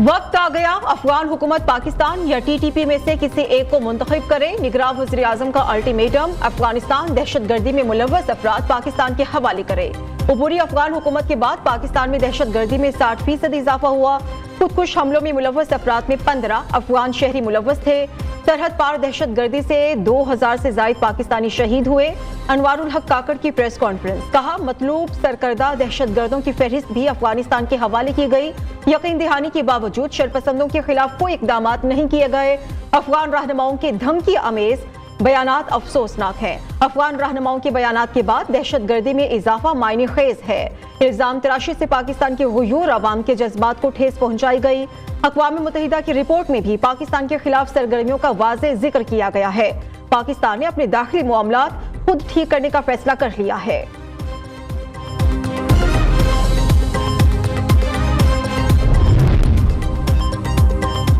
वक्त आ गया, अफगान हुकूमत पाकिस्तान या टीटीपी में से किसी एक को मुंतखब करे। निगरान वज़ीर आज़म का अल्टीमेटम, अफगानिस्तान दहशतगर्दी में मुलव्वस अफराद पाकिस्तान के हवाले करे। अबूरी अफगान हुकूमत के बाद पाकिस्तान में दहशतगर्दी में 60% इजाफा हुआ। खुदकुश हमलों में मुलव्वस अफराद में 15 अफगान शहरी मुलव्वस थे। सरहद पार दहशतगर्दी से 2000 से जायद पाकिस्तानी शहीद हुए। अनवारुल हक काकड़ की प्रेस कॉन्फ्रेंस, कहा मतलूब सरकर्दा दहशतगर्दों की फहरिस्त भी अफगानिस्तान के हवाले की गई। यकीन दहानी के बावजूद शरपसंदों के खिलाफ कोई इकदाम नहीं किए गए। अफगान रहनुमाओं के धमकी आमेज बयानात अफसोसनाक है। अफगान रहनुमाओं के बयानात के बाद दहशतगर्दी में इजाफा मायने खेज है। इल्जाम तराशी से पाकिस्तान के गुयूर अवाम के जज्बात को ठेस पहुंचाई गई। अक़वाम मुत्तहिदा की रिपोर्ट में भी पाकिस्तान के खिलाफ सरगर्मियों का वाज़ेह जिक्र किया गया है। पाकिस्तान ने अपने दाखिली मामलात खुद ठीक करने का फैसला कर लिया है।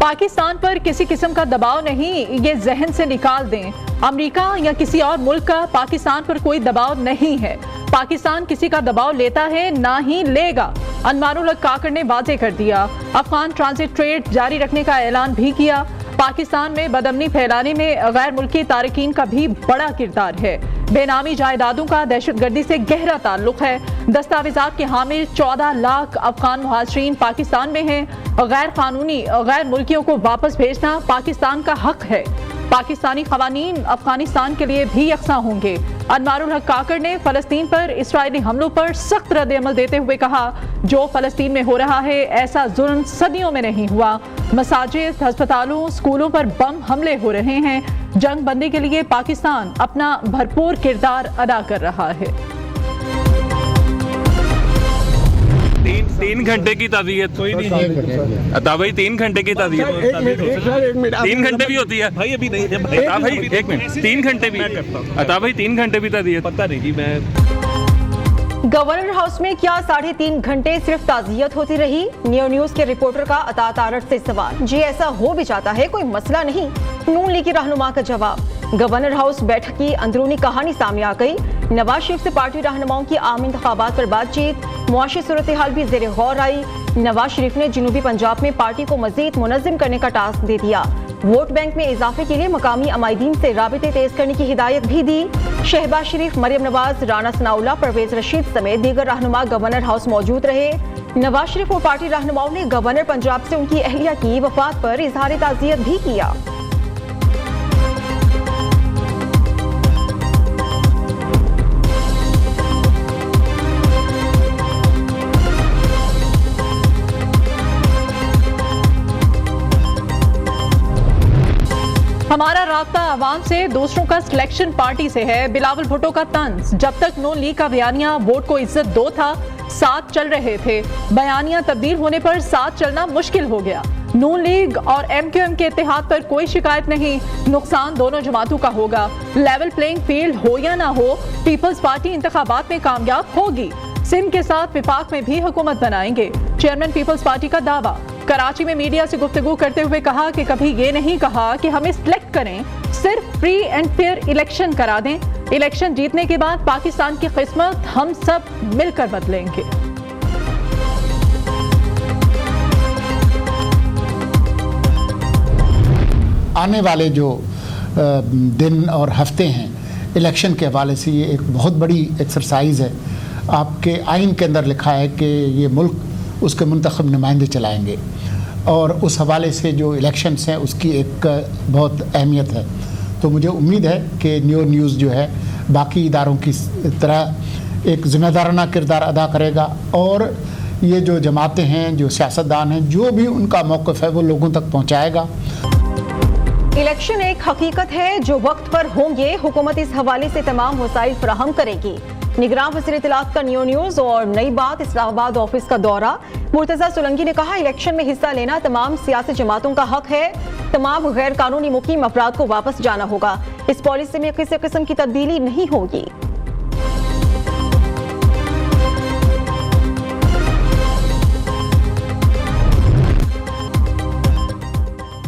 पाकिस्तान पर किसी किस्म का दबाव नहीं, ये जहन से निकाल दें। अमेरिका या किसी और मुल्क का पाकिस्तान पर कोई दबाव नहीं है। पाकिस्तान किसी का दबाव लेता है ना ही लेगा। अनवारुल हक काकड़ ने वाज़ेह कर दिया। अफगान ट्रांजिट ट्रेड जारी रखने का ऐलान भी किया। पाकिस्तान में बदअमनी फैलाने में गैर मुल्की तारकीन का भी बड़ा किरदार है। बेनामी जायदादों का दहशतगर्दी से गहरा ताल्लुक है। दस्तावेजात के हामिल 14 लाख अफगान मुहाजिरीन पाकिस्तान में हैं। गैर कानूनी गैर मुल्कियों को वापस भेजना पाकिस्तान का हक है। पाकिस्तानी खवानीन अफगानिस्तान के लिए भी यकसा होंगे। अनवारुल हक काकड़ ने फलस्तीन पर इसराइली हमलों पर सख्त रद्द-ए-अमल देते हुए कहा, जो फलस्तीन में हो रहा है ऐसा जुल्म सदियों में नहीं हुआ। मसाजिद, अस्पतालों, स्कूलों पर बम हमले हो रहे हैं। जंग बंदी के लिए पाकिस्तान अपना भरपूर किरदार अदा कर रहा है। 3 घंटे की ताज़ियत अता भाई 3 घंटे की ताज़ियत 3 घंटे भी होती है भाई। अभी नहीं अता भाई 1 मिनट 3 घंटे भी अता भाई 3 घंटे भी ताज़ियत पता नहीं जी। मैं गवर्नर हाउस में क्या 3.5 घंटे सिर्फ ताज़ियत होती रही? न्यू न्यूज़ के रिपोर्टर का अता तारड़ से सवाल। जी ऐसा हो भी जाता है, कोई मसला नहीं। नून लीग की रहनुमा का जवाब। गवर्नर हाउस बैठक की अंदरूनी कहानी सामने आ गई। नवाज शरीफ से पार्टी रहनुमाओं की आम इंतखाबात पर बातचीत, मुआशी सूरत हाल भी ज़ेरे गौर आई। नवाज शरीफ ने जनूबी पंजाब में पार्टी को मजीद मुनज़्ज़म करने का टास्क दे दिया। वोट बैंक में इजाफे के लिए मकामी अमायदीन से राबिते तेज करने की हिदायत भी दी। शहबाज शरीफ, मरियम नवाज, राना सनाउल्लाह, परवेज रशीद समेत दीगर रहनुमा गवर्नर हाउस मौजूद रहे। नवाज शरीफ और पार्टी रहनुमाओं ने गवर्नर पंजाब से उनकी अहलिया की वफात पर इजहार ताज़ियत भी किया। हमारा राब्ता आवाम से, दूसरों का सिलेक्शन पार्टी से है। बिलावल भुट्टो का तंज, जब तक नून लीग का बयानिया वोट को इज्जत दो था, साथ चल रहे थे। बयानिया तब्दील होने पर साथ चलना मुश्किल हो गया। नून लीग और MQM के इत्तेहाद पर कोई शिकायत नहीं, नुकसान दोनों जमातों का होगा। लेवल प्लेइंग फील्ड हो या ना हो, पीपल्स पार्टी इंतखाबात में कामयाब होगी। सिंध के साथ विफाक में भी हुकूमत बनाएंगे, चेयरमैन पीपल्स पार्टी का दावा। कराची में मीडिया से गुफ्तगू करते हुए कहा कि कभी ये नहीं कहा कि हमें सिलेक्ट करें, सिर्फ फ्री एंड फेयर इलेक्शन करा दें। इलेक्शन जीतने के बाद पाकिस्तान की किस्मत हम सब मिलकर बदलेंगे। आने वाले जो दिन और हफ्ते हैं इलेक्शन के हवाले से, ये एक बहुत बड़ी एक्सरसाइज है। आपके आइन के अंदर लिखा है कि ये मुल्क उसके मुंतखब नुमाइंदे चलाएंगे, और उस हवाले से जो इलेक्शंस हैं उसकी एक बहुत अहमियत है। तो मुझे उम्मीद है कि न्यू न्यूज़ जो है बाकी इदारों की तरह एक ज़िम्मेदाराना किरदार अदा करेगा, और ये जो जमातें हैं, जो सियासतदान हैं, जो भी उनका मौक़िफ़ है वो लोगों तक पहुँचाएगा। इलेक्शन एक हकीकत है, जो वक्त पर होंगे। हुकूमत इस हवाले से तमाम वसाइल फराहम करेगी। निगरान वज़ीर इत्तलात का न्यू न्यूज़ और नई बात इस्लामाबाद ऑफिस का दौरा। मुर्तज़ा सोलंकी ने कहा, इलेक्शन में हिस्सा लेना तमाम सियासी जमातों का हक है। तमाम गैर कानूनी मुकीम अफराद को वापस जाना होगा। इस पॉलिसी में किसी किस्म की तब्दीली नहीं होगी।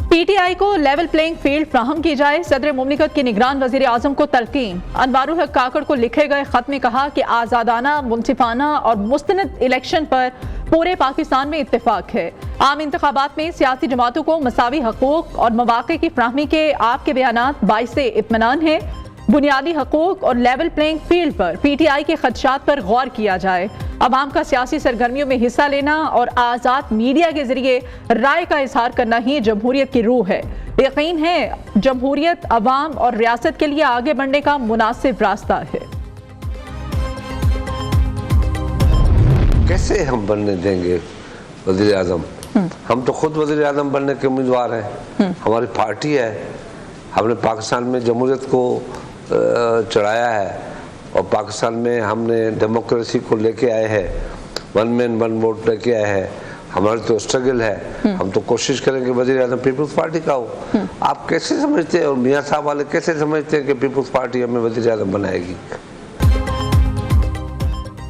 PTI को लेवल प्लेइंग फील्ड फ्राहम की जाए, सदर मुमलिकत के निगरान वज़ीर आज़म को तलकीन। अनवारुल हक काकड़ को लिखे गए खत में कहा कि आज़ादाना, मुनसिफाना और मुस्तनद इलेक्शन पर पूरे पाकिस्तान में इत्तेफाक है। आम इंतखाबात में सियासी जमातों को मसावी हकूक और मौक़े की फ्राहमी के आपके बयानात बाइसे इत्मीनान है। बुनियादी हकूक और लेवल प्लेइंग फील्ड पर PTI के खदशात पर गौर किया जाए। अवाम का सियासी सरगर्मियों में हिस्सा लेना और आज़ाद मीडिया के जरिए राय का इजहार करना ही जमहूरियत की रूह है। यकीन है जमहूरियत अवाम और रियासत के लिए आगे बढ़ने का मुनासिब रास्ता है। कैसे हम बनने देंगे वज़ीर आज़म? हम तो खुद वज़ीर आज़म बनने के उम्मीदवार हैं। हमारी पार्टी है, हमने पाकिस्तान में जमहूरियत को चढ़ाया है और पाकिस्तान में हमने डेमोक्रेसी को लेके आए हैं, वन मैन वन वोट लेके आए हैं। हमारी तो स्ट्रगल है, हम तो कोशिश करेंगे वज़ीर आज़म पीपल्स पार्टी का हो। आप कैसे समझते हैं और मियाँ साहब वाले कैसे समझते हैं कि पीपल्स पार्टी हमें वज़ीर आज़म बनाएगी?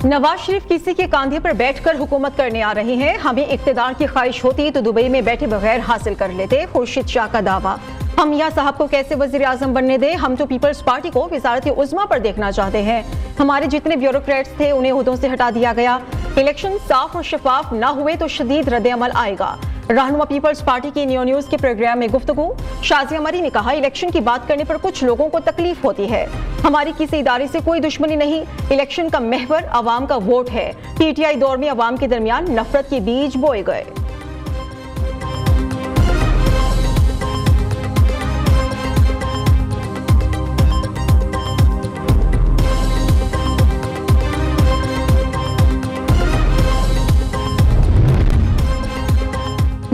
नवाज शरीफ किसी के कंधे पर बैठकर हुकूमत करने आ रहे हैं। हमें इख्तिदार की ख्वाहिश होती तो दुबई में बैठे बगैर हासिल कर लेते, खुर्शीद शाह का दावा। हम मियां साहब को कैसे वजीर आजम बनने दें? हम तो पीपल्स पार्टी को वजारत उज़्मा पर देखना चाहते हैं। हमारे जितने ब्यूरोक्रेट्स थे उन्हें ओहदों से हटा दिया गया। इलेक्शन साफ और शफाफ ना हुए तो शदीद रद्द-ए-अमल आएगा। रहनुमा पीपल्स पार्टी की न्यू न्यूज के प्रोग्राम में गुफ्तगू। शाजिया मरी ने कहा, इलेक्शन की बात करने पर कुछ लोगों को तकलीफ होती है। हमारी किसी इदारे से कोई दुश्मनी नहीं, इलेक्शन का महवर अवाम का वोट है। PTI दौर में अवाम के दरमियान नफरत के बीज बोए गए।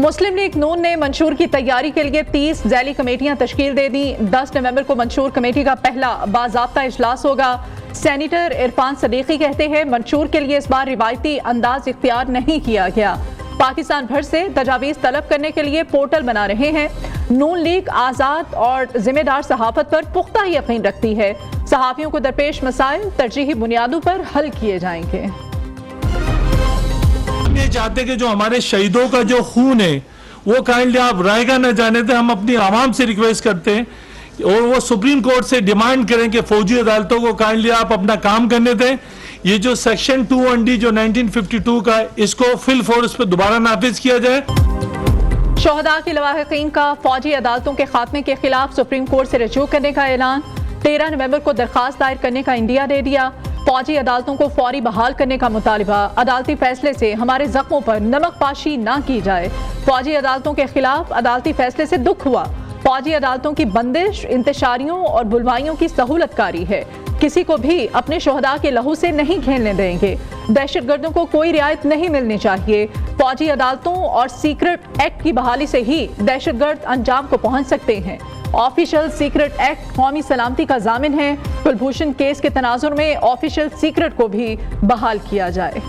मुस्लिम लीग नून ने मंशूर की तैयारी के लिए 30 ज़ैली कमेटियां तश्कील दे दी। 10 नवंबर को मंशूर कमेटी का पहला बाज़ाब्ता इजलास होगा। सेनेटर इरफान सदीकी कहते हैं मंशूर के लिए इस बार रिवायती अंदाज इख्तियार नहीं किया गया। पाकिस्तान भर से तजावीज़ तलब करने के लिए पोर्टल बना रहे हैं। नून लीग आज़ाद और जिम्मेदार सहाफत पर पुख्ता यकीन रखती है। सहाफ़ियों को दरपेश मसाइल तरजीही बुनियादों पर हल किए जाएंगे। ये चाहते कि जो हमारे शहीदों का जो खून है वो काइंडली आप रायगा न जाने दें। हम अपनी आवाम से रिक्वेस्ट करते हैं और वो सुप्रीम कोर्ट से डिमांड करें कि फौजी अदालतों को काइंडली आप अपना काम करने दें। ये जो सेक्शन 2(1)D जो 1952 का, इसको फिल फोर्स पे दोबारा नाफिज किया जाए। शोहदा के लवाहिकीन का फौजी अदालतों के खात्मे के खिलाफ सुप्रीम कोर्ट से रजू करने का ऐलान। 13 नवंबर को दरखास्त दायर करने का इंडिया दे दिया। फौजी अदालतों को फौरी बहाल करने का मुतालिबा। अदालती फैसले से हमारे जख्मों पर नमक पाशी ना की जाए। फौजी अदालतों के खिलाफ अदालती फैसले से दुख हुआ। फौजी अदालतों की बंदिश इंतशारियों और बुलवाइयों की सहूलतकारी है। किसी को भी अपने शोहदा के लहू से नहीं खेलने देंगे। दहशतगर्दों को कोई रियायत नहीं मिलनी चाहिए। फौजी अदालतों और सीक्रेट एक्ट की बहाली से ही दहशतगर्द अंजाम को पहुंच सकते हैं। ऑफिशियल सीक्रेट एक्ट कौमी सलामती का जामिन है। कुलभूषण केस के तनाजुर में ऑफिशियल सीक्रेट को भी बहाल किया जाए।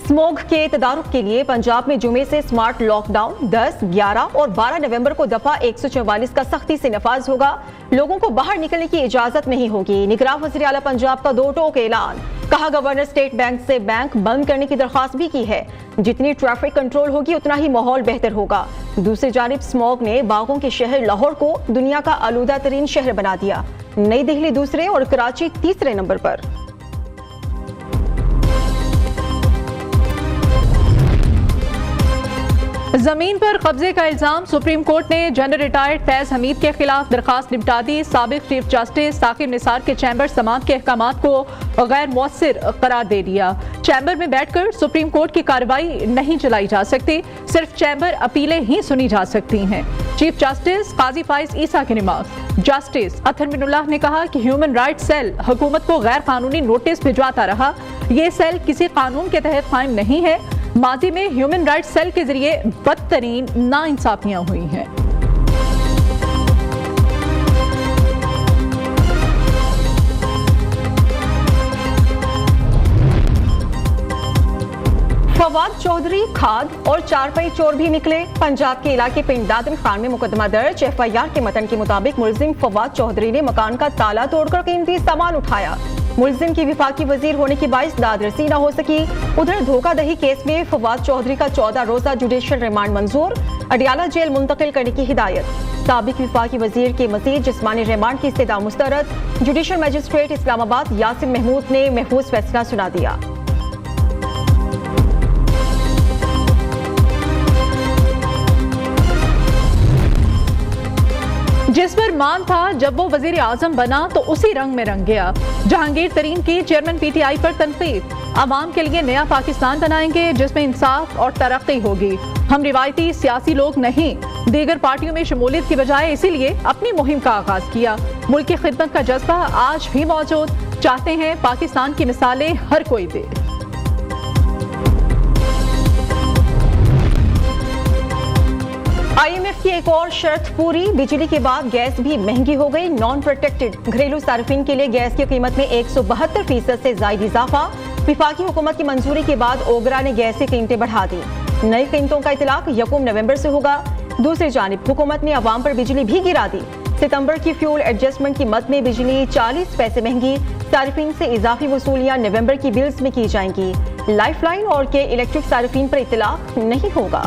स्मोग के तदारुक के लिए पंजाब में जुमे से स्मार्ट लॉकडाउन 10, 11 और 12 नवंबर को दफा 144 का सख्ती से नफाज होगा। लोगों को बाहर निकलने की इजाजत नहीं होगी। निगरान वज़ीर आला पंजाब का 2 टोक ऐलान। कहा, गवर्नर स्टेट बैंक से बैंक बंद करने की दरख्वास्त भी की है। जितनी ट्रैफिक कंट्रोल होगी उतना ही माहौल बेहतर होगा। दूसरी जानिब स्मोग ने बागों के शहर लाहौर को दुनिया का आलूदा तरीन शहर बना दिया। नई दिल्ली दूसरे और कराची तीसरे नंबर पर। जमीन पर कब्जे का इल्जाम। सुप्रीम कोर्ट ने जनरल रिटायर्ड फैज हमीद के खिलाफ दरखास्त निपटा दी। साबिक चीफ जस्टिस साकिब निसार के चैम्बर समाअत के अहकामात को गैर मौसर करार दे दिया। चैम्बर में बैठकर सुप्रीम कोर्ट की कार्रवाई नहीं चलाई जा सकती, सिर्फ चैम्बर अपीलें ही सुनी जा सकती हैं। चीफ जस्टिस काजी फाइज ईसा के रिमार्क्स। जस्टिस अथर बिनुल्लाह ने कहा कि ह्यूमन राइट्स सेल हुकूमत को गैर कानूनी नोटिस भिजवाता रहा। ये सेल किसी कानून के तहत कायम नहीं है। माजी में ह्यूमन राइट्स सेल के जरिए बदतरीन नाइंसाफियां हुई हैं। फवाद चौधरी खाद और चारपाई चोर भी निकले। पंजाब के इलाके पिंड दादन खान में मुकदमा दर्ज। FIR के मतन के मुताबिक मुलजिम फवाद चौधरी ने मकान का ताला तोड़कर कीमती सामान उठाया। मुलजिम की विफाकी वजीर होने की बाइस दाद रसी न हो सकी। उधर धोखाधड़ी केस में फवाद चौधरी का 14 रोजा जुडिशियल रिमांड मंजूर। अडियाला जेल मुंतकिल करने की हिदायत। साबिक विफाकी वजीर के मजीद जिस्मानी रिमांड की इस्तदा मुस्तरद। जुडिशल मजिस्ट्रेट इस्लामाबाद यासिन महमूद ने महफूज फैसला सुना दिया। जिस पर मान था जब वो वजीर आजम बना तो उसी रंग में रंग गया। जहांगीर तरीन की चेयरमैन पीटीआई पर तनकीद। अवाम के लिए नया पाकिस्तान बनाएंगे जिसमें इंसाफ और तरक्की होगी। हम रिवायती सियासी लोग नहीं, दीगर पार्टियों में शमूलियत की बजाय इसीलिए अपनी मुहिम का आगाज किया। मुल्क की खिदमत का जज्बा आज भी मौजूद। चाहते हैं पाकिस्तान की मिसालें हर कोई दे। IMF की एक और शर्त पूरी। बिजली के बाद गैस भी महंगी हो गई। नॉन प्रोटेक्टेड घरेलू सार्फिन के लिए गैस की कीमत में 172% से ज्यादा इजाफा। विफाकी हुकूमत की मंजूरी के बाद ओगरा ने गैस की कीमतें बढ़ा दी। नई कीमतों का इतलाक 1 नवंबर से होगा। दूसरी जानिब हुकूमत ने अवाम पर बिजली भी गिरा दी। सितंबर की फ्यूल एडजस्टमेंट की मद में बिजली 40 पैसे महंगी। सार्फिन से इजाफी वसूलियां नवंबर की बिल्स में की जाएंगी। लाइफलाइन और के इलेक्ट्रिक सार्फिन पर इतलाक नहीं होगा।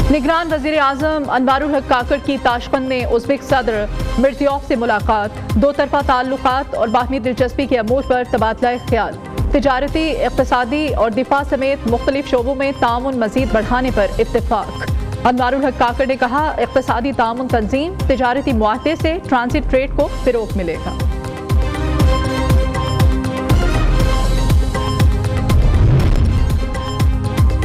निगरान वजीर आजम अनवारुल हक काकड़ की ताशकंद में उज़्बेक सदर मिर्ज़ियोफ से मुलाकात। दो तरफा ताल्लुकात और बाहमी दिलचस्पी के अमूर पर तबादला ख्याल। तिजारती, इक़्तिसादी और दिफा समेत मुख्तलिफ शोबों में ताउन मजीद बढ़ाने पर इत्तेफाक। अनवारुल हक काकड़ ने कहा, इक़्तिसादी ताउन तंजीम तिजारती मुआहदे से ट्रांजिट ट्रेड को फ़रोग़ मिलेगा।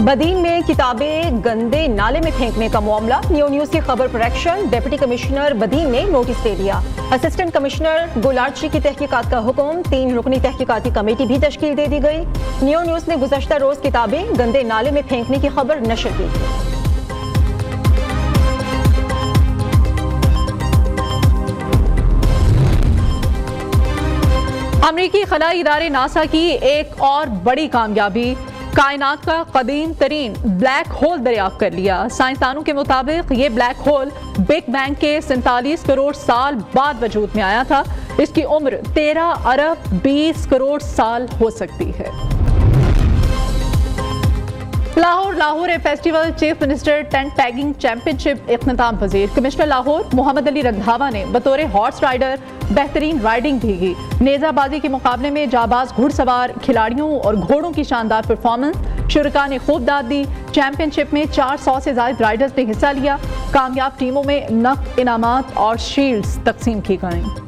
बदीन में किताबें गंदे नाले में फेंकने का मामला। न्यू न्यूज की खबर पर एक्शन। डिप्टी कमिश्नर बदीन ने नोटिस दे दिया। असिस्टेंट कमिश्नर गुलारची की तहकीकात का हुक्म। 3 रुकनी तहकीकाती कमेटी भी तश्कील दे दी गई। न्यू न्यूज ने गुज़श्ता रोज किताबें गंदे नाले में फेंकने की खबर नशर की थी। अमरीकी खलाई इदारे नासा की एक और बड़ी कामयाबी। कायनात का कदीम तरीन ब्लैक होल दरियाफ्त कर लिया। साइंसदानों के मुताबिक ये ब्लैक होल बिग बैंग के 47 करोड़ साल बाद वजूद में आया था। इसकी उम्र 13 अरब 20 करोड़ साल हो सकती है। Lahore festival chief minister tent tagging championship इख्तिताम पजीर। कमिश्नर लाहौर मोहम्मद अली रंधावा ने बतौर हॉर्स राइडर बेहतरीन राइडिंग भी की। नेजाबाजी के मुकाबले में जाबाज घुड़सवार खिलाड़ियों और घोड़ों की शानदार परफॉर्मेंस। शुरका ने खूब दाद दी। चैंपियनशिप में 400 से ज्यादा राइडर्स ने हिस्सा लिया। कामयाब टीमों में नकद इनामात और शील्ड्स तकसीम की गईं।